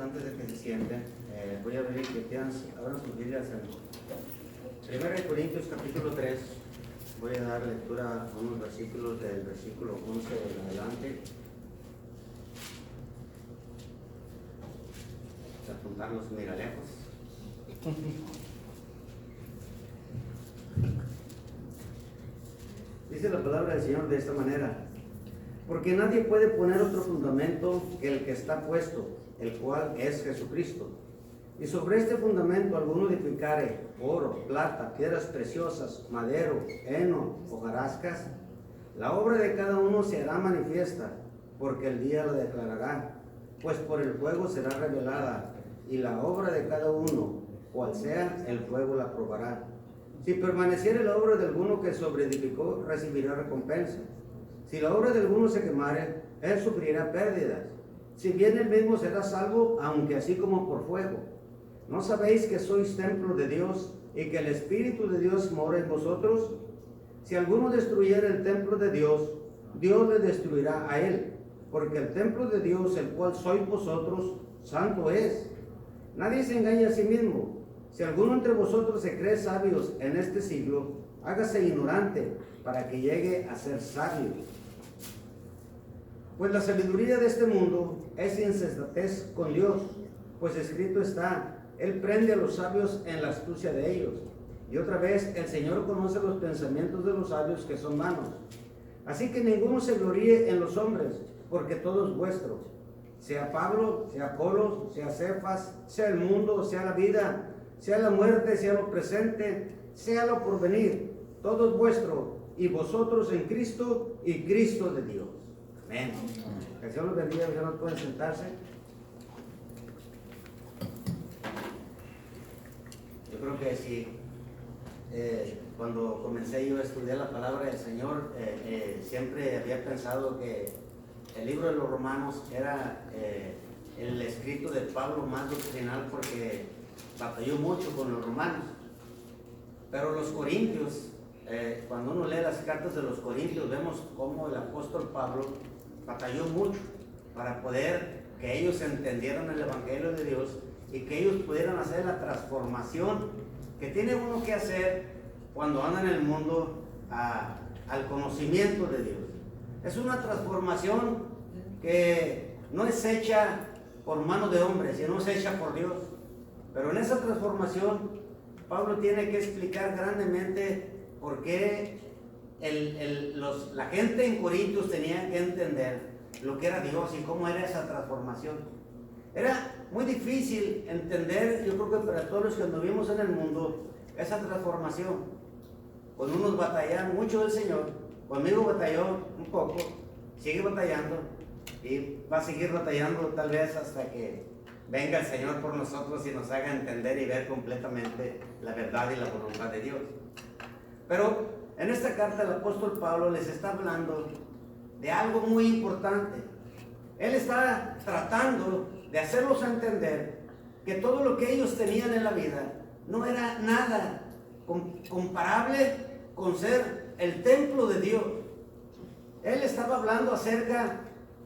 antes de que se sienten, voy a abrir Cristianos, abran sus Biblias en 1 Corintios capítulo 3. Voy a dar lectura a unos versículos del versículo 11 en adelante. Vamos a apuntarlos mira lejos. Dice la palabra del Señor de esta manera: porque nadie puede poner otro fundamento que el que está puesto, el cual es Jesucristo. Y sobre este fundamento alguno edificare oro, plata, piedras preciosas, madero, heno, hojarascas, la obra de cada uno se hará manifiesta, porque el día la declarará, pues por el fuego será revelada, y la obra de cada uno, cual sea, el fuego la probará. Si permaneciere la obra de alguno que sobreedificó, recibirá recompensa. Si la obra de alguno se quemare, él sufrirá pérdidas. Si bien él mismo será salvo, aunque así como por fuego. ¿No sabéis que sois templo de Dios y que el Espíritu de Dios mora en vosotros? Si alguno destruyera el templo de Dios, Dios le destruirá a él, porque el templo de Dios, el cual sois vosotros, santo es. Nadie se engaña a sí mismo. Si alguno entre vosotros se cree sabios en este siglo, hágase ignorante para que llegue a ser sabio. Pues la sabiduría de este mundo es insensatez con Dios, pues escrito está: Él prende a los sabios en la astucia de ellos. Y otra vez, el Señor conoce los pensamientos de los sabios que son vanos. Así que ninguno se gloríe en los hombres, porque todo es vuestro. Sea Pablo, sea Apolos, sea Cefas, sea el mundo, sea la vida, sea la muerte, sea lo presente, sea lo porvenir, todo es vuestro, y vosotros en Cristo, y Cristo de Dios. Amén. Que el Señor los bendiga, ya no pueden sentarse. Yo creo que sí, cuando comencé yo a estudiar la palabra del Señor, siempre había pensado que el libro de los Romanos era el escrito de Pablo más doctrinal, porque batalló mucho con los romanos. Pero los corintios, cuando uno lee las cartas de los corintios, vemos cómo el apóstol Pablo batalló mucho para poder que ellos entendieran el evangelio de Dios y que ellos pudieran hacer la transformación que tiene uno que hacer cuando anda en el mundo al conocimiento de Dios. Es una transformación que no es hecha por mano de hombre, sino es hecha por Dios. Pero en esa transformación, Pablo tiene que explicar grandemente por qué la gente en Corintios tenía que entender lo que era Dios y cómo era esa transformación. Era muy difícil entender, yo creo que para todos los que anduvimos en el mundo, esa transformación. Con unos batallan mucho del Señor, conmigo batalló un poco, sigue batallando y va a seguir batallando tal vez hasta que venga el Señor por nosotros y nos haga entender y ver completamente la verdad y la voluntad de Dios. Pero en esta carta el apóstol Pablo les está hablando de algo muy importante. Él está tratando de hacerlos entender que todo lo que ellos tenían en la vida no era nada comparable con ser el templo de Dios. Él estaba hablando acerca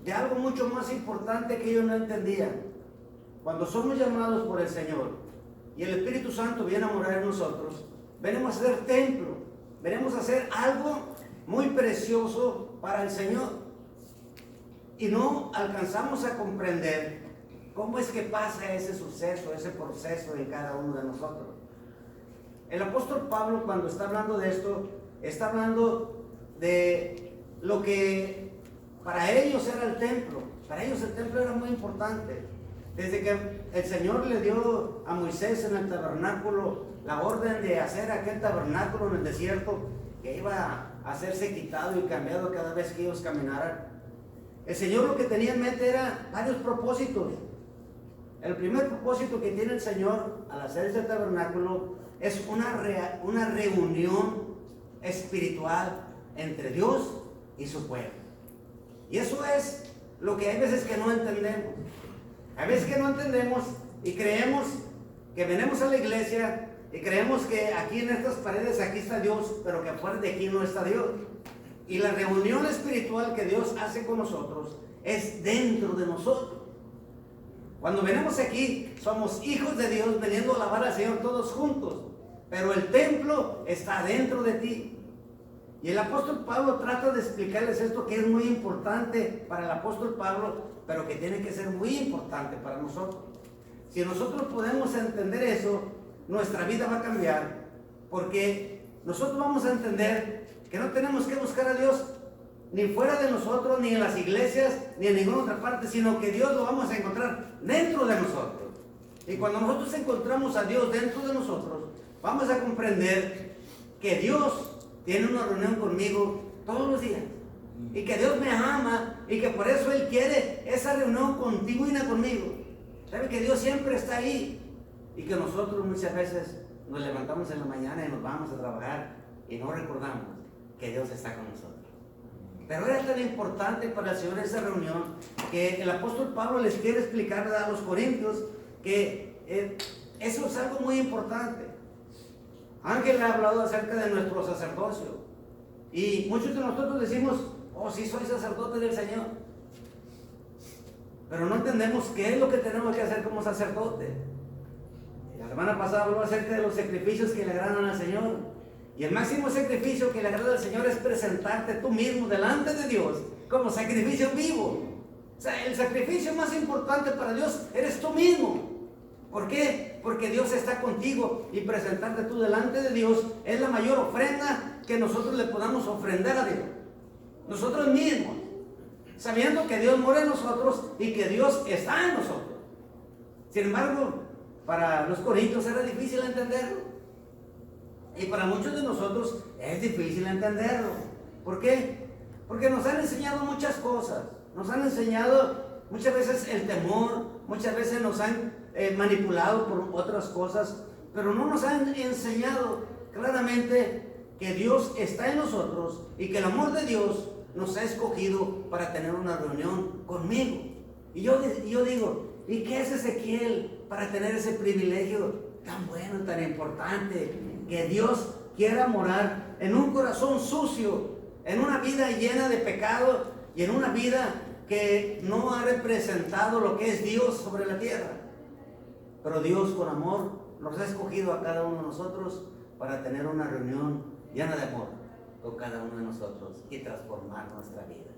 de algo mucho más importante que ellos no entendían. Cuando somos llamados por el Señor y el Espíritu Santo viene a morar en nosotros, venimos a ser templo, venimos a hacer algo muy precioso para el Señor. Y no alcanzamos a comprender cómo es que pasa ese suceso, ese proceso en cada uno de nosotros. El apóstol Pablo, cuando está hablando de esto, está hablando de lo que para ellos era el templo. Para ellos el templo era muy importante. Desde que el Señor le dio a Moisés en el tabernáculo la orden de hacer aquel tabernáculo en el desierto, que iba a hacerse quitado y cambiado cada vez que ellos caminaran, el Señor lo que tenía en mente era varios propósitos. El primer propósito que tiene el Señor al hacer este tabernáculo es una reunión espiritual entre Dios y su pueblo. Y eso es lo que hay veces que no entendemos. Hay veces que no entendemos y creemos que venimos a la iglesia y creemos que aquí en estas paredes aquí está Dios, pero que afuera de aquí no está Dios. Y la reunión espiritual que Dios hace con nosotros es dentro de nosotros. Cuando venimos aquí, somos hijos de Dios, veniendo a alabar al Señor todos juntos. Pero el templo está dentro de ti. Y el apóstol Pablo trata de explicarles esto, que es muy importante para el apóstol Pablo, pero que tiene que ser muy importante para nosotros. Si nosotros podemos entender eso, nuestra vida va a cambiar, porque nosotros vamos a entender que no tenemos que buscar a Dios ni fuera de nosotros, ni en las iglesias, ni en ninguna otra parte, sino que Dios lo vamos a encontrar dentro de nosotros. Y cuando nosotros encontramos a Dios dentro de nosotros, vamos a comprender que Dios tiene una reunión conmigo todos los días, y que Dios me ama, y que por eso Él quiere esa reunión continua conmigo. Sabe que Dios siempre está ahí, y que nosotros muchas veces nos levantamos en la mañana y nos vamos a trabajar y no recordamos que Dios está con nosotros. Pero era tan importante para el Señor esa reunión, que el apóstol Pablo les quiere explicar a los corintios que eso es algo muy importante. Ángel ha hablado acerca de nuestro sacerdocio, y muchos de nosotros decimos: oh, sí, soy sacerdote del Señor, pero no entendemos qué es lo que tenemos que hacer como sacerdote. La semana pasada habló acerca de los sacrificios que le agradan al Señor, y el máximo sacrificio que le agrada al Señor es presentarte tú mismo delante de Dios como sacrificio vivo. O sea, el sacrificio más importante para Dios eres tú mismo. ¿Por qué? Porque Dios está contigo, y presentarte tú delante de Dios es la mayor ofrenda que nosotros le podamos ofrendar a Dios. Nosotros mismos, sabiendo que Dios mora en nosotros y que Dios está en nosotros. Sin embargo, para los corintios era difícil entenderlo, y para muchos de nosotros es difícil entenderlo. ¿Por qué? Porque nos han enseñado muchas cosas. Nos han enseñado muchas veces el temor, muchas veces nos han manipulado por otras cosas, pero no nos han enseñado claramente que Dios está en nosotros y que el amor de Dios nos ha escogido para tener una reunión conmigo. Y yo digo, ¿y qué es Ezequiel para tener ese privilegio tan bueno, tan importante? Que Dios quiera morar en un corazón sucio, en una vida llena de pecado y en una vida que no ha representado lo que es Dios sobre la tierra. Pero Dios, con amor, nos ha escogido a cada uno de nosotros para tener una reunión llena de amor con cada uno de nosotros y transformar nuestra vida.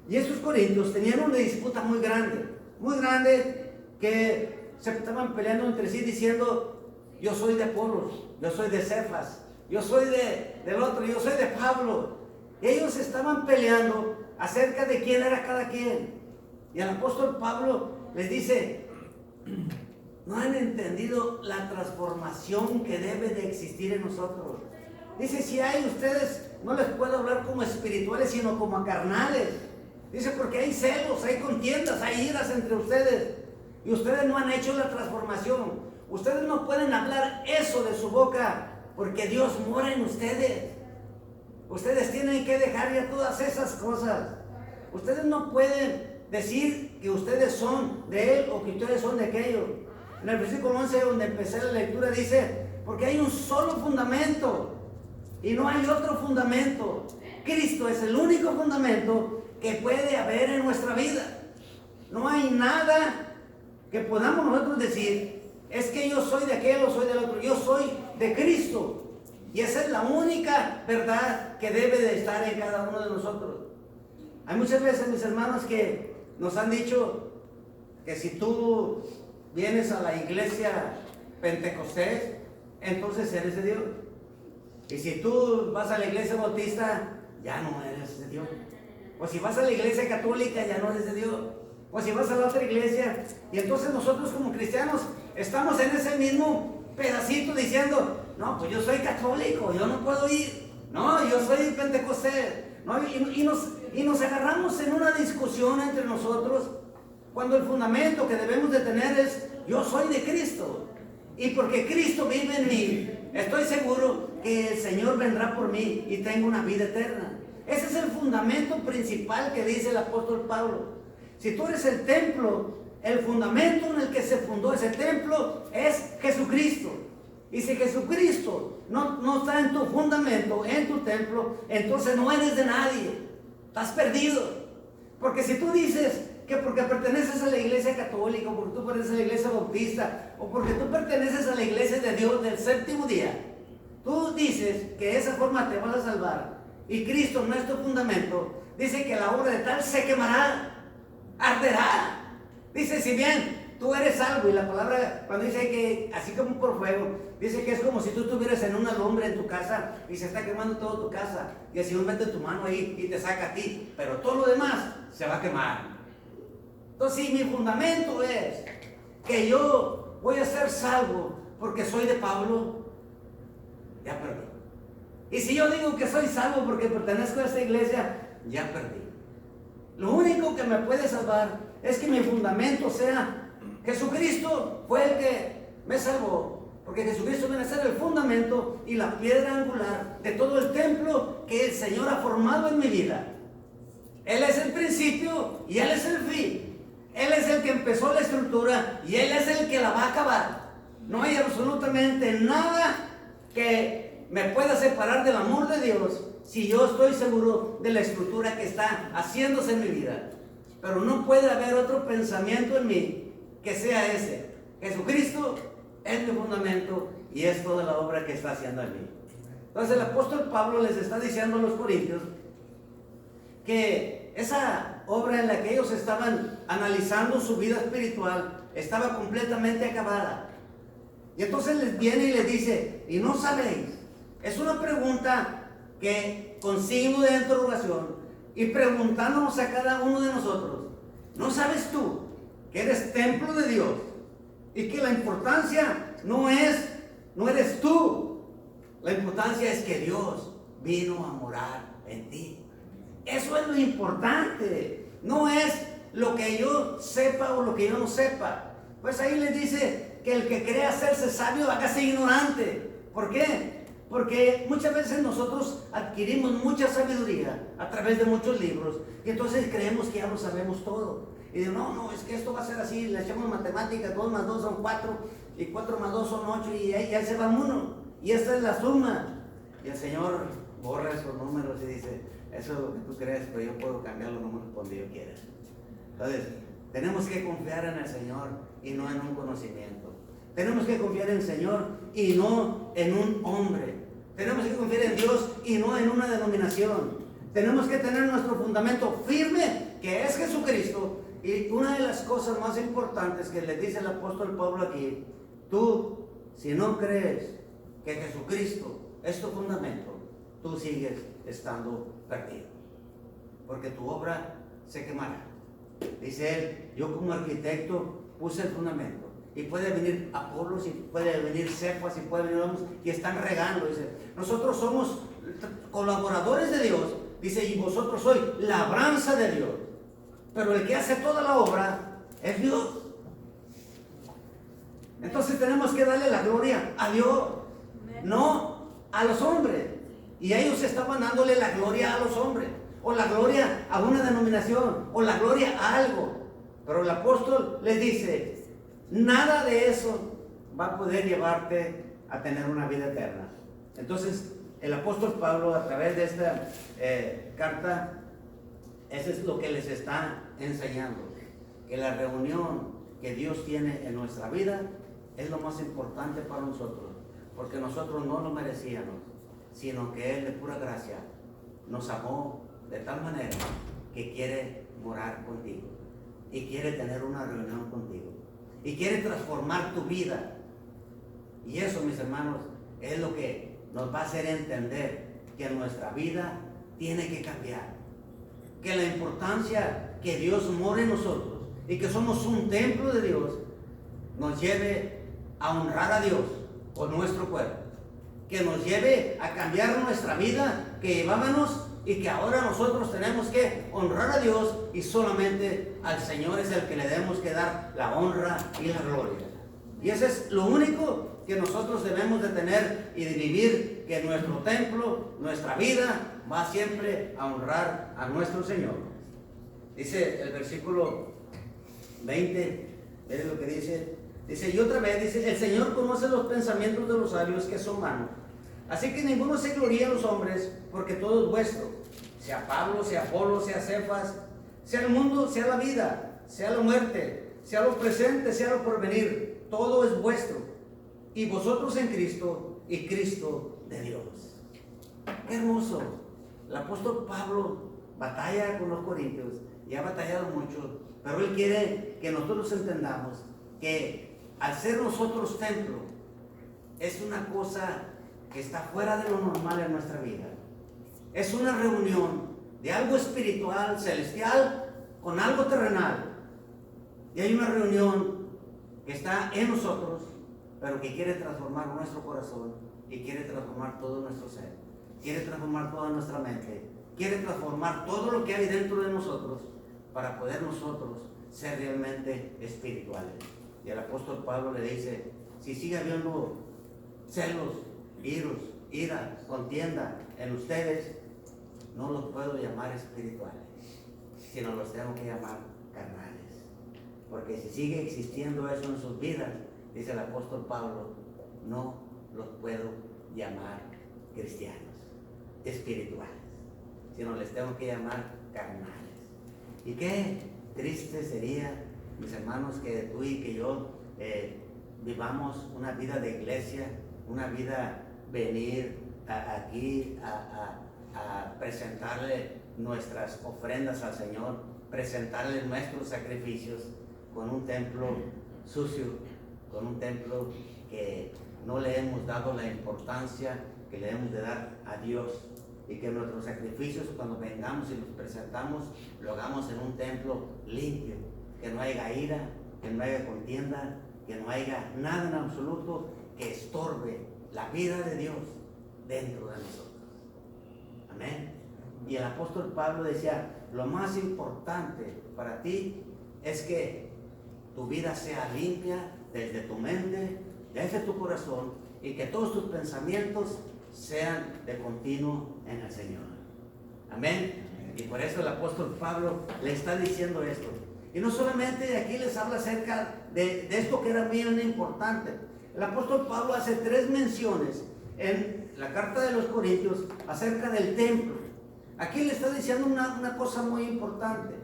Y estos corintios tenían una disputa muy grande, que se estaban peleando entre sí diciendo: yo soy de Apolos, yo soy de Cefas, yo soy del otro, yo soy de Pablo. Ellos estaban peleando acerca de quién era cada quien. Y el apóstol Pablo les dice: no han entendido la transformación que debe de existir en nosotros. Dice: si hay ustedes, no les puedo hablar como espirituales, sino como a carnales. Dice: porque hay celos, hay contiendas, hay iras entre ustedes, y ustedes no han hecho la transformación. Ustedes no pueden hablar eso de su boca, porque Dios mora en ustedes. Ustedes tienen que dejar ya todas esas cosas. Ustedes no pueden decir que ustedes son de Él o que ustedes son de aquello. En el versículo 11, donde empecé la lectura, dice: porque hay un solo fundamento y no hay otro fundamento. Cristo es el único fundamento que puede haber en nuestra vida. No hay nada que podamos nosotros decir: es que yo soy de aquel o soy del otro. Yo soy de Cristo. Y esa es la única verdad que debe de estar en cada uno de nosotros. Hay muchas veces, mis hermanos, que nos han dicho que si tú vienes a la iglesia Pentecostés, entonces eres de Dios. Y si tú vas a la iglesia bautista, ya no eres de Dios. O si vas a la iglesia católica, ya no eres de Dios. O si vas a la otra iglesia. Y entonces nosotros como cristianos estamos en ese mismo pedacito diciendo: no, pues yo soy católico, yo no puedo ir. No, yo soy pentecostés. No, y nos agarramos en una discusión entre nosotros, cuando el fundamento que debemos de tener es: yo soy de Cristo, y porque Cristo vive en mí, estoy seguro que el Señor vendrá por mí y tengo una vida eterna. Ese es el fundamento principal que dice el apóstol Pablo. Si tú eres el templo, el fundamento en el que se fundó ese templo es Jesucristo. Y si Jesucristo no está en tu fundamento, en tu templo, entonces no eres de nadie. Estás perdido. Porque si tú dices que porque perteneces a la iglesia católica, o porque tú perteneces a la iglesia bautista, o porque tú perteneces a la iglesia de Dios del séptimo día, tú dices que de esa forma te vas a salvar, y Cristo no es tu fundamento, dice que la obra de tal se quemará, arderá. Dice, si bien tú eres salvo, y la palabra cuando dice que así como por fuego, dice que es como si tú estuvieras en una lumbre en tu casa y se está quemando toda tu casa, y el Señor mete tu mano ahí y te saca a ti, pero todo lo demás se va a quemar. Entonces, si mi fundamento es que yo voy a ser salvo porque soy de Pablo, ya perdí. Y si yo digo que soy salvo porque pertenezco a esta iglesia, ya perdí. Lo único que me puede salvar es que mi fundamento sea Jesucristo fue el que me salvó, porque Jesucristo viene a ser el fundamento y la piedra angular de todo el templo que el Señor ha formado en mi vida. Él es el principio y Él es el fin. Él es el que empezó la estructura y Él es el que la va a acabar. No hay absolutamente nada que me pueda separar del amor de Dios si yo estoy seguro de la estructura que está haciéndose en mi vida. Pero no puede haber otro pensamiento en mí que sea ese. Jesucristo es mi fundamento y es toda la obra que está haciendo en mí. Entonces el apóstol Pablo les está diciendo a los corintios que esa obra en la que ellos estaban analizando su vida espiritual estaba completamente acabada. Y entonces les viene y les dice, ¿y no sabéis? Es una pregunta que con signo de interrogación y preguntándonos a cada uno de nosotros, ¿no sabes tú que eres templo de Dios y que la importancia no eres tú? La importancia es que Dios vino a morar en ti. Eso es lo importante, no es lo que yo sepa o lo que yo no sepa. Pues ahí les dice que el que cree hacerse sabio, hágase ignorante. ¿Por qué? Porque muchas veces nosotros adquirimos mucha sabiduría a través de muchos libros y entonces creemos que ya lo sabemos todo. Y digo, no, es que esto va a ser así, le echamos matemáticas, 2 más 2 son 4 y 4 más 2 son 8 y ahí se va uno. Y esta es la suma. Y el Señor borra esos números y dice, eso es lo que tú crees, pero yo puedo cambiar los números cuando yo quiera. Entonces, tenemos que confiar en el Señor y no en un conocimiento. Tenemos que confiar en el Señor y no en un hombre. Tenemos que confiar en Dios y no en una denominación. Tenemos que tener nuestro fundamento firme, que es Jesucristo. Y una de las cosas más importantes que le dice el apóstol Pablo aquí, tú, si no crees que Jesucristo es tu fundamento, tú sigues estando perdido, porque tu obra se quemará. Dice él, yo como arquitecto puse el fundamento, y puede venir Apolos, y puede venir Cefas, y puede venir otros, y están regando. Dice, nosotros somos colaboradores de Dios, dice, y vosotros sois labranza de Dios, pero el que hace toda la obra es Dios. Entonces tenemos que darle la gloria a Dios, no a los hombres. Y ellos estaban dándole la gloria a los hombres, o la gloria a una denominación, o la gloria a algo. Pero el apóstol les dice, nada de eso va a poder llevarte a tener una vida eterna. Entonces, el apóstol Pablo, a través de esta carta, eso es lo que les está enseñando, que la reunión que Dios tiene en nuestra vida es lo más importante para nosotros, porque nosotros no lo merecíamos, sino que Él de pura gracia nos amó de tal manera que quiere morar contigo y quiere tener una reunión contigo y quiere transformar tu vida. Y eso, mis hermanos, es lo que nos va a hacer entender que nuestra vida tiene que cambiar, que la importancia que Dios mora en nosotros y que somos un templo de Dios nos lleve a honrar a Dios con nuestro cuerpo, que nos lleve a cambiar nuestra vida que llevábamos y que ahora nosotros tenemos que honrar a Dios y solamente al Señor es el que le debemos que dar la honra y la gloria. Y eso es lo único que nosotros debemos de tener y de vivir, que nuestro templo, nuestra vida va siempre a honrar a nuestro Señor. Dice el versículo 20, miren lo que dice. Dice, y otra vez dice, el Señor conoce los pensamientos de los sabios que son vanos. Así que ninguno se gloríe en los hombres, porque todo es vuestro. Sea Pablo, sea Apolo, sea Cefas, sea el mundo, sea la vida, sea la muerte, sea lo presente, sea lo porvenir, todo es vuestro. Y vosotros en Cristo, y Cristo de Dios. Qué hermoso. El apóstol Pablo batalla con los corintios y ha batallado mucho, pero él quiere que nosotros entendamos que al ser nosotros templo, es una cosa que está fuera de lo normal en nuestra vida. Es una reunión de algo espiritual, celestial, con algo terrenal. Y hay una reunión que está en nosotros, pero que quiere transformar nuestro corazón y quiere transformar todo nuestro ser. Quiere transformar toda nuestra mente. Quiere transformar todo lo que hay dentro de nosotros para poder nosotros ser realmente espirituales. Y el apóstol Pablo le dice, si sigue habiendo celos, ira, contienda en ustedes, no los puedo llamar espirituales, sino los tengo que llamar carnales. Porque si sigue existiendo eso en sus vidas, dice el apóstol Pablo, no los puedo llamar cristianos, espirituales, sino les tengo que llamar carnales. Y qué triste sería, mis hermanos, que tú y que yo vivamos una vida de iglesia, una vida venir aquí a presentarle nuestras ofrendas al Señor, presentarle nuestros sacrificios con un templo sucio, con un templo que no le hemos dado la importancia que le hemos de dar a Dios, y que nuestros sacrificios, cuando vengamos y los presentamos, lo hagamos en un templo limpio, que no haya ira, que no haya contienda, que no haya nada en absoluto que estorbe la vida de Dios dentro de nosotros. Amén. Y el apóstol Pablo decía, lo más importante para ti es que tu vida sea limpia desde tu mente, desde tu corazón, y que todos tus pensamientos sean de continuo en el Señor. Amén. Y por eso el apóstol Pablo le está diciendo esto. Y no solamente aquí les habla acerca de esto que era bien importante. El apóstol Pablo hace 3 menciones en la carta de los Corintios acerca del templo. Aquí le está diciendo una cosa muy importante.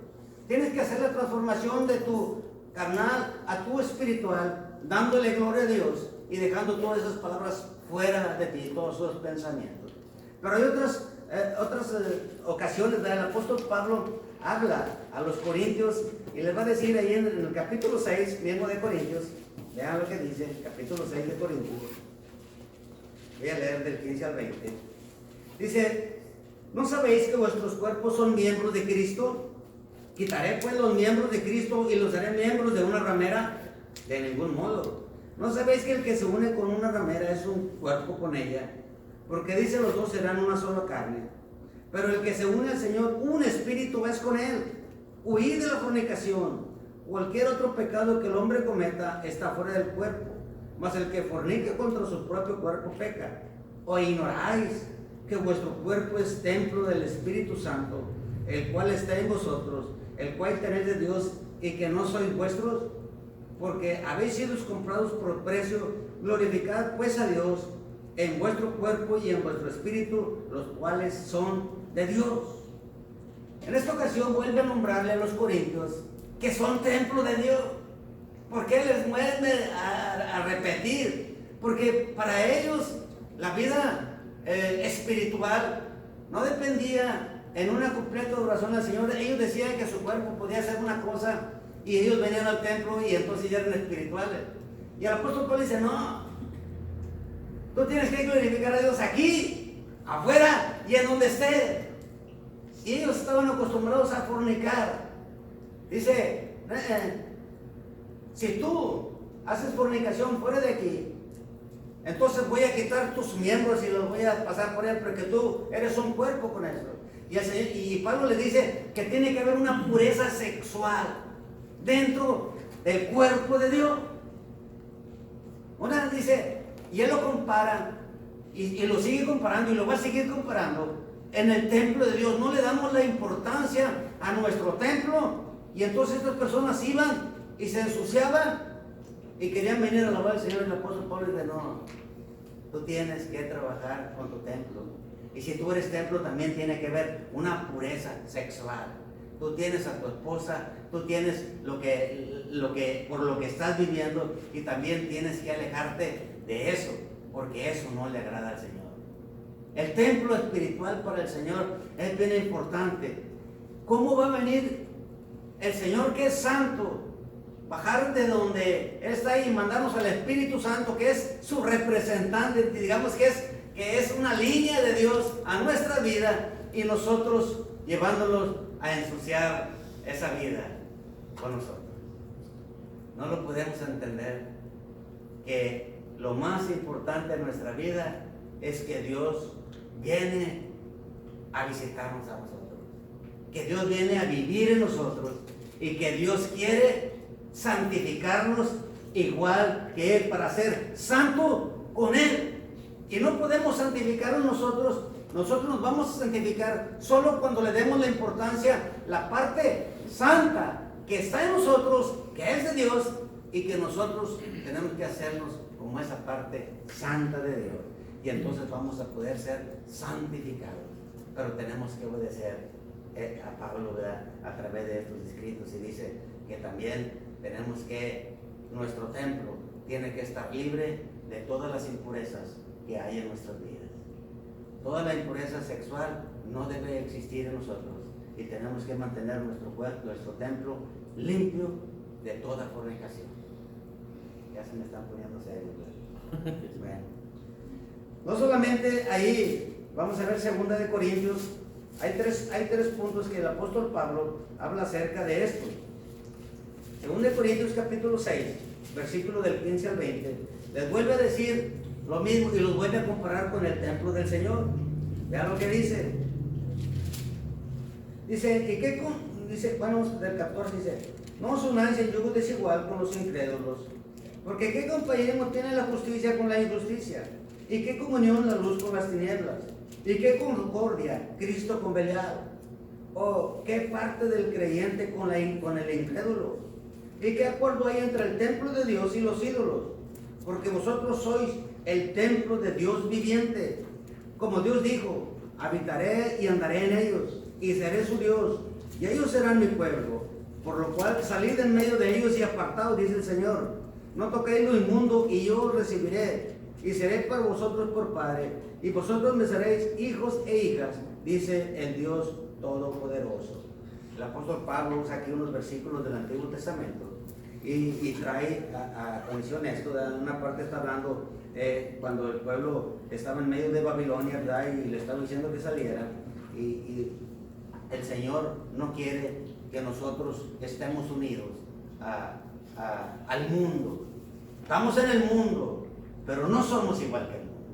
Tienes que hacer la transformación de tu carnal a tu espiritual, dándole gloria a Dios y dejando todas esas palabras fuera de ti, todos esos pensamientos. Pero hay otras ocasiones donde el apóstol Pablo habla a los corintios y les va a decir ahí en el capítulo 6, mismo de Corintios, vean lo que dice, capítulo 6 de Corintios. Voy a leer del 15 al 20. Dice, ¿no sabéis que vuestros cuerpos son miembros de Cristo? ¿Quitaré pues los miembros de Cristo y los haré miembros de una ramera? De ningún modo. ¿No sabéis que el que se une con una ramera es un cuerpo con ella? Porque dice, los dos serán una sola carne. Pero el que se une al Señor, un espíritu es con él. Huid de la fornicación. Cualquier otro pecado que el hombre cometa está fuera del cuerpo, mas el que fornica contra su propio cuerpo peca. ¿O ignoráis que vuestro cuerpo es templo del Espíritu Santo, el cual está en vosotros, el cual tenéis de Dios, y que no sois vuestros? Porque habéis sido comprados por precio. Glorificad pues a Dios en vuestro cuerpo y en vuestro espíritu, los cuales son de Dios. En esta ocasión vuelve a nombrarle a los corintios que son templo de Dios. ¿Por qué les vuelve a repetir? Porque para ellos la vida espiritual no dependía en una completa adoración al Señor. Ellos decían que su cuerpo podía hacer una cosa y ellos venían al templo y entonces ya eran espirituales. Y el apóstol Pablo dice, no, tú tienes que glorificar a Dios aquí, afuera y en donde esté. Y ellos estaban acostumbrados a fornicar. Dice, si tú haces fornicación fuera de aquí, entonces voy a quitar tus miembros y los voy a pasar por él, porque tú eres un cuerpo con eso. Y Pablo le dice que tiene que haber una pureza sexual dentro del cuerpo de Dios. Una dice, y él lo compara, y lo sigue comparando, y lo va a seguir comparando en el templo de Dios. No le damos la importancia a nuestro templo, y entonces estas personas iban y se ensuciaban y querían venir a alabar al Señor. El apóstol Pablo dice, no, tú tienes que trabajar con tu templo. Y si tú eres templo, también tiene que haber una pureza sexual. tú tienes a tu esposa, tú tienes por lo que estás viviendo, y también tienes que alejarte de eso, porque eso no le agrada al Señor. El templo espiritual para el Señor es bien importante. ¿Cómo va a venir el Señor, que es santo, bajar de donde Él está y mandarnos al Espíritu Santo, que es su representante, digamos que es una línea de Dios a nuestra vida, y nosotros llevándolos a ensuciar esa vida con nosotros? No lo podemos entender, que lo más importante en nuestra vida es que Dios viene a visitarnos a nosotros, que Dios viene a vivir en nosotros, y que Dios quiere santificarnos igual que Él, para ser santo con Él. Y no podemos santificarnos nosotros nos vamos a santificar solo cuando le demos la importancia, la parte santa que está en nosotros, que es de Dios, y que nosotros tenemos que hacernos como esa parte santa de Dios, y entonces vamos a poder ser santificados. Pero tenemos que obedecer a Pablo, ¿verdad?, a través de estos escritos, y dice que también tenemos que, nuestro templo tiene que estar libre de todas las impurezas que hay en nuestras vidas. Toda la impureza sexual no debe existir en nosotros, y tenemos que mantener nuestro templo limpio de toda fornicación. Ya se me están poniendo serios, ¿verdad? Bueno, no solamente ahí, vamos a ver 2 de Corintios, hay tres puntos que el apóstol Pablo habla acerca de esto. 2 de Corintios capítulo 6, versículo del 15 al 20, les vuelve a decir lo mismo y los vuelve a comparar con el templo del Señor. Vean lo que dice. Dice, bueno, del 14 dice: no os unáis en yugo desigual con los incrédulos, porque qué compañerismo tiene la justicia con la injusticia, y qué comunión la luz con las tinieblas, y qué concordia Cristo con Belial, o qué parte del creyente con el incrédulo, y qué acuerdo hay entre el templo de Dios y los ídolos, porque vosotros sois el templo de Dios viviente. Como Dios dijo: habitaré y andaré en ellos, y seré su Dios, y ellos serán mi pueblo. Por lo cual salid en medio de ellos y apartaos, dice el Señor. No toquéis lo inmundo, y yo os recibiré, y seré para vosotros por Padre, y vosotros me seréis hijos e hijas, dice el Dios Todopoderoso. El apóstol Pablo usa aquí unos versículos del Antiguo Testamento y trae a condición esto. En una parte está hablando cuando el pueblo estaba en medio de Babilonia, ¿verdad?, y le estaba diciendo que saliera, y el Señor no quiere que nosotros estemos unidos al mundo. Estamos en el mundo, pero no somos igual que el mundo.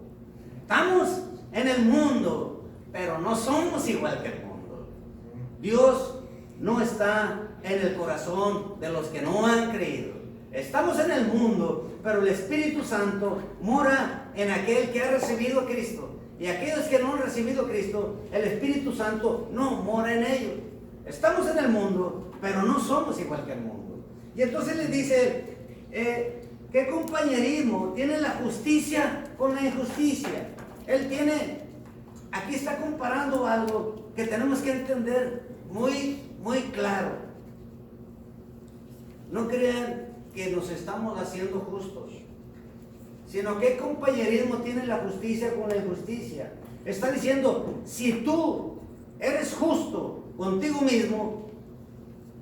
Estamos en el mundo, pero no somos igual que el mundo. Dios no está en el corazón de los que no han creído. Estamos en el mundo, pero el Espíritu Santo mora en aquel que ha recibido a Cristo. Y aquellos que no han recibido a Cristo, el Espíritu Santo no mora en ellos. Estamos en el mundo, pero no somos igual que el mundo. Y entonces les dice, ¿qué compañerismo tiene la justicia con la injusticia? Aquí está comparando algo que tenemos que entender muy, muy claro. No crean que nos estamos haciendo justos, sino qué compañerismo tiene la justicia con la injusticia. Está diciendo, si tú eres justo contigo mismo,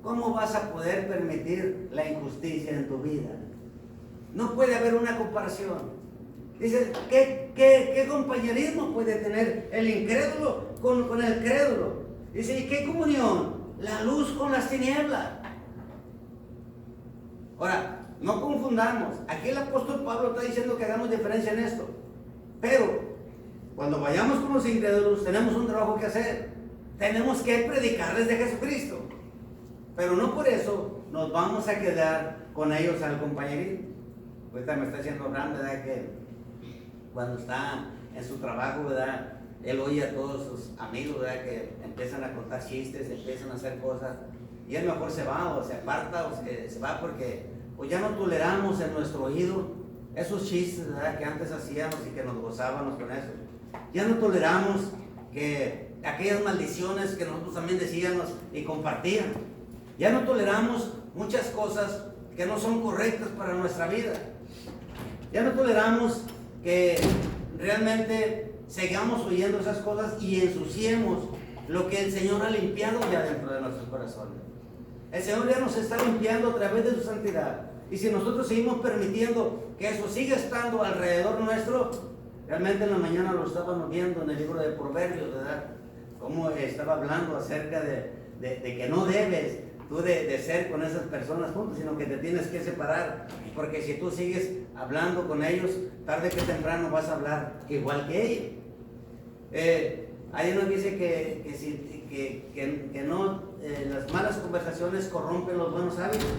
¿cómo vas a poder permitir la injusticia en tu vida? No puede haber una comparación. Dice, ¿qué compañerismo puede tener el incrédulo con el crédulo? Dice, ¿y qué comunión? La luz con las tinieblas. Ahora, no confundamos. Aquí el apóstol Pablo está diciendo que hagamos diferencia en esto. Pero, cuando vayamos con los incrédulos, tenemos un trabajo que hacer. Tenemos que predicarles de Jesucristo. Pero no por eso nos vamos a quedar con ellos al compañerismo. Ahorita me está diciendo Abraham, ¿verdad?, que cuando está en su trabajo, ¿verdad?, él oye a todos sus amigos, ¿verdad?, que empiezan a contar chistes, empiezan a hacer cosas, y él mejor se va, o se aparta, o se va, porque pues ya no toleramos en nuestro oído esos chistes, ¿verdad?, que antes hacíamos y que nos gozábamos con eso. Ya no toleramos que aquellas maldiciones que nosotros también decíamos y compartíamos. Ya no toleramos muchas cosas que no son correctas para nuestra vida. Ya no toleramos que realmente sigamos oyendo esas cosas y ensuciemos lo que el Señor ha limpiado ya dentro de nuestros corazones. El Señor ya nos está limpiando a través de su santidad. Y si nosotros seguimos permitiendo que eso siga estando alrededor nuestro, realmente en la mañana lo estábamos viendo en el libro de Proverbios, ¿verdad? Cómo estaba hablando acerca de que no debes tú de ser con esas personas juntos, sino que te tienes que separar, porque si tú sigues hablando con ellos, tarde que temprano vas a hablar igual que ellos. Ahí nos dice que no, las malas conversaciones corrompen los buenos hábitos.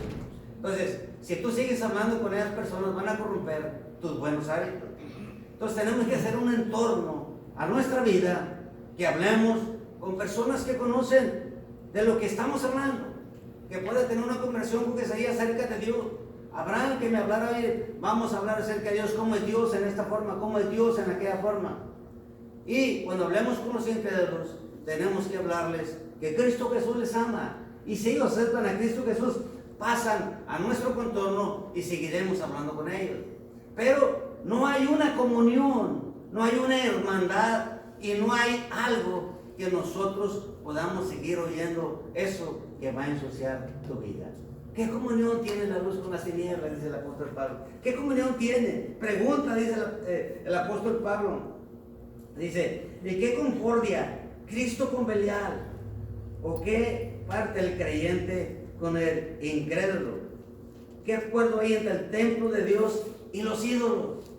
Entonces, si tú sigues hablando con esas personas, van a corromper tus buenos hábitos. Entonces tenemos que hacer un entorno a nuestra vida, que hablemos con personas que conocen de lo que estamos hablando, que pueda tener una conversación con Isaías acerca de Dios. Abraham que me hablara, vamos a hablar acerca de Dios, cómo es Dios en esta forma, cómo es Dios en aquella forma. Y cuando hablemos con los incrédulos, tenemos que hablarles que Cristo Jesús les ama. Y si ellos aceptan a Cristo Jesús, pasan a nuestro contorno y seguiremos hablando con ellos. Pero no hay una comunión, no hay una hermandad y no hay algo que nosotros podamos seguir oyendo eso que va a ensuciar tu vida. ¿Qué comunión tiene la luz con las tinieblas? Dice el apóstol Pablo. ¿Qué comunión tiene? Pregunta, dice el apóstol Pablo. Dice, ¿de qué concordia Cristo con Belial? ¿O qué parte el creyente con el incrédulo? ¿Qué acuerdo hay entre el templo de Dios y los ídolos?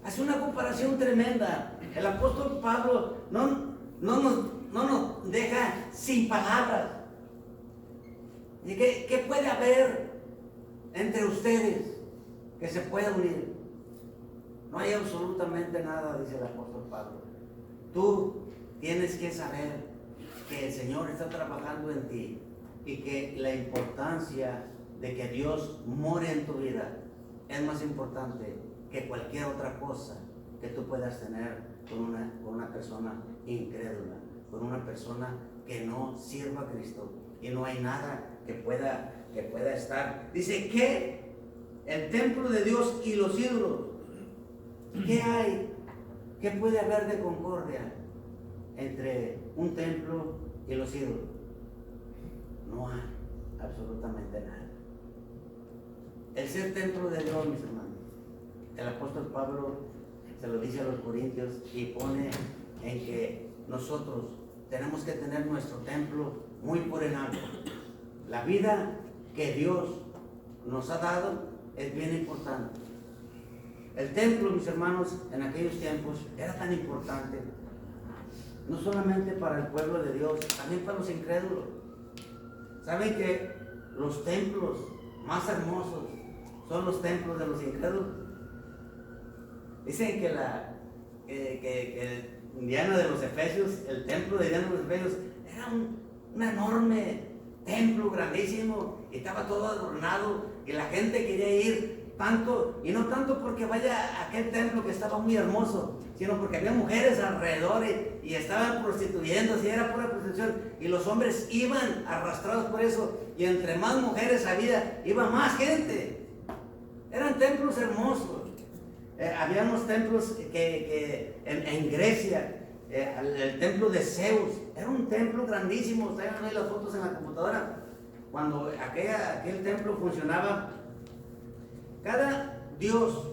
Hace una comparación tremenda. El apóstol Pablo no nos deja sin palabras. ¿Y qué puede haber entre ustedes que se pueda unir? No hay absolutamente nada, dice el apóstol Pablo. Tú tienes que saber que el Señor está trabajando en ti y que la importancia de que Dios more en tu vida es más importante que cualquier otra cosa que tú puedas tener con una persona incrédula, con una persona que no sirva a Cristo, y no hay nada que pueda estar. Dice que el templo de Dios y los ídolos, ¿qué hay? ¿Qué puede haber de concordia entre un templo y los ídolos? No hay absolutamente nada. El ser templo de Dios, mis hermanos, el apóstol Pablo se lo dice a los corintios y pone en que nosotros tenemos que tener nuestro templo muy por en alto. La vida que Dios nos ha dado es bien importante. El templo, mis hermanos, en aquellos tiempos era tan importante, no solamente para el pueblo de Dios, también para los incrédulos. ¿Saben que los templos más hermosos son los templos de los incrédulos? Dicen que Diana de los Efesios, el templo de Diana de los Efesios, era un enorme templo grandísimo y estaba todo adornado y la gente quería ir tanto, y no tanto porque vaya a aquel templo que estaba muy hermoso, sino porque había mujeres alrededor y estaban prostituyéndose, y era pura prostitución, y los hombres iban arrastrados por eso, y entre más mujeres había, iba más gente. Eran templos hermosos. Había unos templos que en Grecia, el templo de Zeus, era un templo grandísimo. Ustedes ven las fotos en la computadora. Cuando aquel templo funcionaba, cada dios,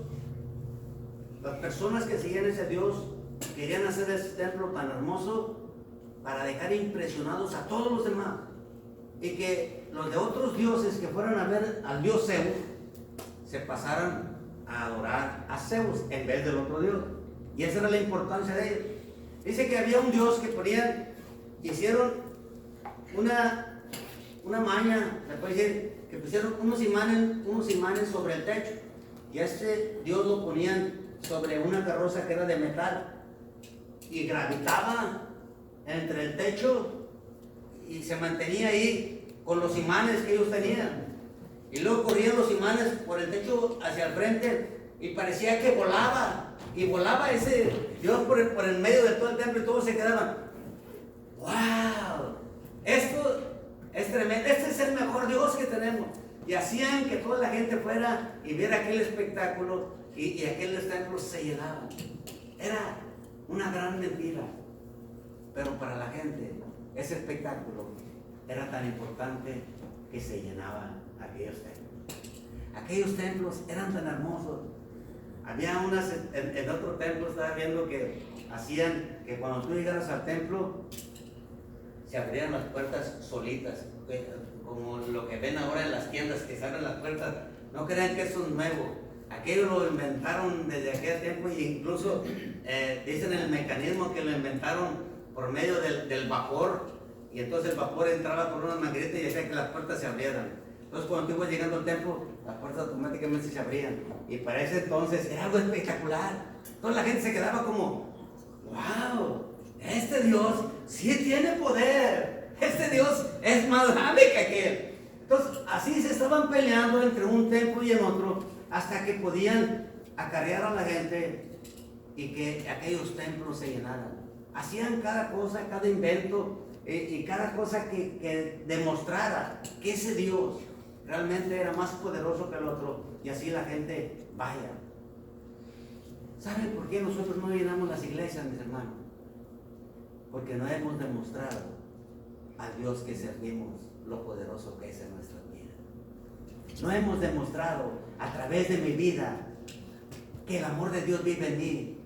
las personas que seguían ese dios, querían hacer ese templo tan hermoso para dejar impresionados a todos los demás, y que los de otros dioses que fueran a ver al dios Zeus se pasaran a adorar a Zeus en vez del otro dios. Y esa era la importancia de ellos. Dice que había un dios que hicieron una maña, se puede decir, que pusieron unos imanes sobre el techo, y a este dios lo ponían sobre una carroza que era de metal y gravitaba entre el techo y se mantenía ahí con los imanes que ellos tenían. Y luego corrían los imanes por el techo hacia el frente y parecía que volaba. Y volaba ese Dios por el medio de todo el templo, y todos se quedaban. ¡wow! Esto es tremendo, este es el mejor Dios que tenemos. Y hacían que toda la gente fuera y viera aquel espectáculo y aquellos templos se llenaban. Era una gran mentira. Pero para la gente, ese espectáculo era tan importante que se llenaban aquellos templos. Aquellos templos eran tan hermosos. Había unas, en otro templo estaba viendo que hacían que cuando tú llegaras al templo, se abrieran las puertas solitas, como lo que ven ahora en las tiendas que se abren las puertas. No crean que eso es nuevo. Aquello lo inventaron desde aquel tiempo e incluso dicen el mecanismo que lo inventaron por medio del vapor, y entonces el vapor entraba por una manguerita y hacía que las puertas se abrieran. Entonces cuando tú ibas llegando al templo, las puertas automáticamente se abrían, y para ese entonces era algo espectacular. Toda la gente se quedaba como, wow, este Dios sí tiene poder, este Dios es más grande que aquel. Entonces así se estaban peleando entre un templo y el otro, hasta que podían acarrear a la gente y que aquellos templos se llenaran. Hacían cada cosa, cada invento y cada cosa que demostrara que ese Dios realmente era más poderoso que el otro, y así la gente vaya. ¿Saben por qué nosotros no llenamos las iglesias, mis hermanos? Porque no hemos demostrado al Dios que servimos lo poderoso que es en nuestras vidas. No hemos demostrado a través de mi vida que el amor de Dios vive en mí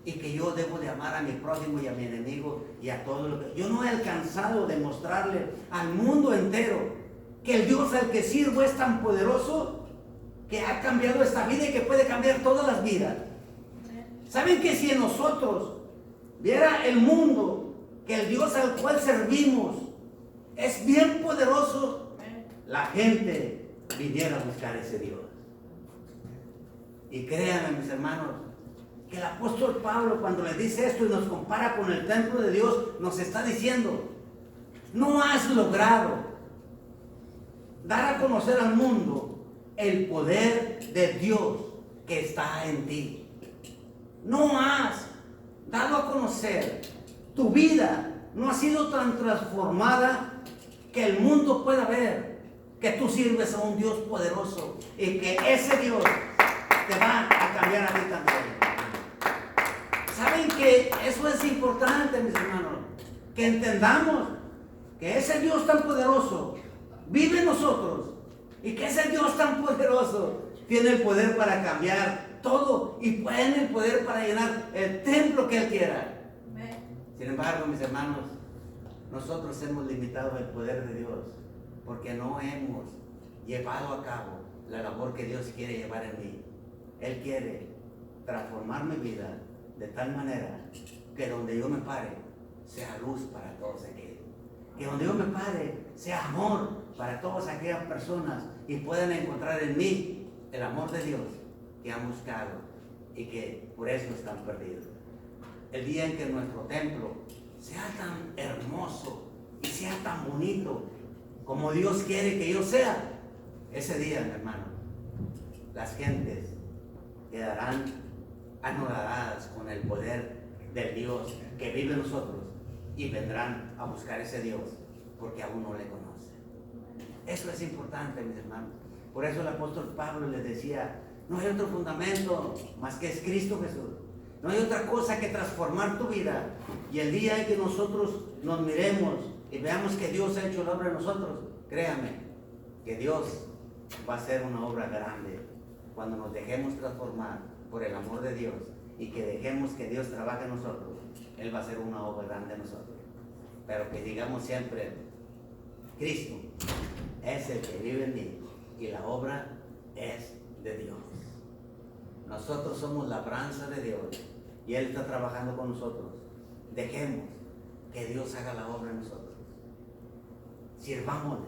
y que yo debo de amar a mi prójimo y a mi enemigo y a todo lo que... Yo no he alcanzado de mostrarle al mundo entero que el Dios al que sirvo es tan poderoso que ha cambiado esta vida y que puede cambiar todas las vidas. ¿Saben que si en nosotros viera el mundo que el Dios al cual servimos es bien poderoso, la gente viniera a buscar ese Dios? Y créanme, mis hermanos, que el apóstol Pablo, cuando le dice esto y nos compara con el templo de Dios, nos está diciendo: no has logrado dar a conocer al mundo el poder de Dios que está en ti. No has dado a conocer, tu vida no ha sido tan transformada que el mundo pueda ver que tú sirves a un Dios poderoso y que ese Dios te va a cambiar a ti también. ¿Saben que eso es importante, mis hermanos? Que entendamos que ese Dios tan poderoso vive en nosotros y que ese Dios tan poderoso tiene el poder para cambiar todo y tiene el poder para llenar el templo que Él quiera. Sin embargo, mis hermanos, nosotros hemos limitado el poder de Dios porque no hemos llevado a cabo la labor que Dios quiere llevar en mí. Él quiere transformar mi vida de tal manera que donde yo me pare sea luz para todos aquellos. Que donde yo me pare sea amor para todas aquellas personas y puedan encontrar en mí el amor de Dios que han buscado y que por eso están perdidos. El día en que nuestro templo sea tan hermoso y sea tan bonito como Dios quiere que yo sea, ese día, mi hermano, las gentes quedarán anonadadas con el poder del Dios que vive en nosotros y vendrán a buscar ese Dios porque aún no le conocen. Eso es importante, mis hermanos. Por eso el apóstol Pablo les decía: no hay otro fundamento más que es Cristo Jesús. No hay otra cosa que transformar tu vida. Y el día en que nosotros nos miremos y veamos que Dios ha hecho la obra en nosotros, créame que Dios va a hacer una obra grande cuando nos dejemos transformar por el amor de Dios y que dejemos que Dios trabaje en nosotros. Él va a hacer una obra grande en nosotros. Pero que digamos siempre: Cristo es el que vive en mí y la obra es de Dios. Nosotros somos la labranza de Dios y Él está trabajando con nosotros. Dejemos que Dios haga la obra en nosotros. Sirvámosle,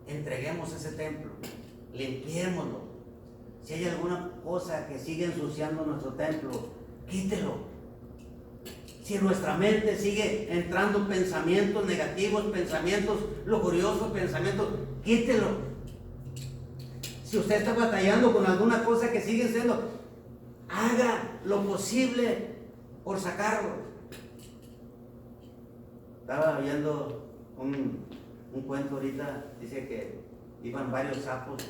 entreguemos ese templo, limpiémoslo. Si hay alguna cosa que sigue ensuciando nuestro templo, quítelo. Si en nuestra mente sigue entrando pensamientos negativos, pensamientos lujuriosos, pensamientos, quítelo. Si usted está batallando con alguna cosa que sigue siendo, haga lo posible por sacarlo. Estaba viendo un cuento ahorita, dice que iban varios sapos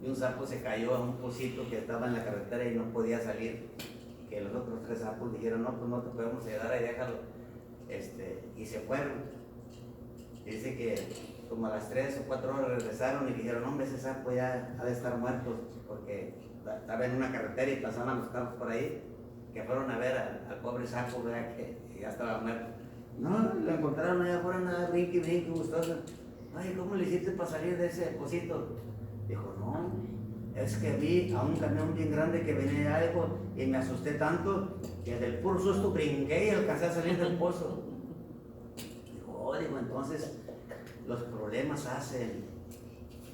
y un sapo se cayó a un pocito que estaba en la carretera y no podía salir. Que los otros 3 sapos dijeron, no, pues no te podemos ayudar, ahí déjalo. Y se fueron. Dice que como a las 3 o 4 horas regresaron y dijeron, hombre, ese sapo ya ha de estar muerto, porque estaba en una carretera y pasaban los carros por ahí, que fueron a ver al pobre sapo, ¿verdad? Que ya estaba muerto. No, lo encontraron allá afuera, nada, brinque, brinque, gustoso. Ay, ¿cómo le hiciste para salir de ese pocito? Dijo, no, es que vi a un camión bien grande que venía de algo y me asusté tanto que del puro susto brinqué y alcancé a salir del pozo. Dijo, oh, digo, entonces los problemas hacen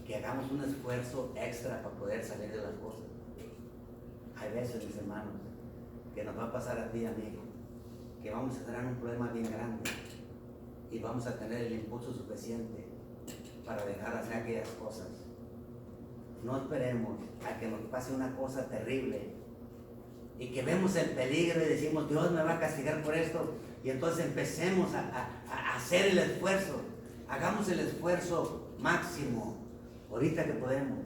que hagamos un esfuerzo extra para poder salir de las cosas. Hay veces, mis hermanos, que nos va a pasar a ti y a mí, que vamos a estar en un problema bien grande y vamos a tener el impulso suficiente para dejar hacer aquellas cosas. No esperemos a que nos pase una cosa terrible y que vemos el peligro y decimos, Dios me va a castigar por esto, y entonces empecemos a hacer el esfuerzo. Hagamos el esfuerzo máximo ahorita que podemos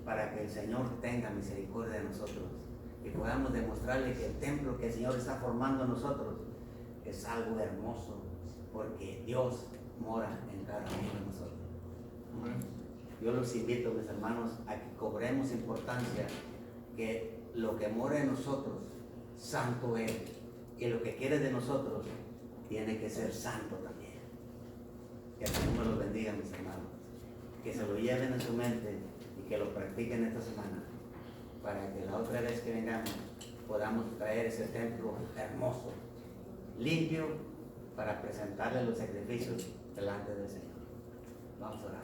para que el Señor tenga misericordia de nosotros y podamos demostrarle que el templo que el Señor está formando en nosotros es algo hermoso, porque Dios mora en cada uno de nosotros. Yo los invito, mis hermanos, a que cobremos importancia, que lo que mora en nosotros, santo es, y lo que quiere de nosotros tiene que ser santo también. Que el Señor me los bendiga, mis hermanos, que se lo lleven en su mente y que lo practiquen esta semana, para que la otra vez que vengamos podamos traer ese templo hermoso, limpio, para presentarle los sacrificios delante del Señor. Vamos a orar.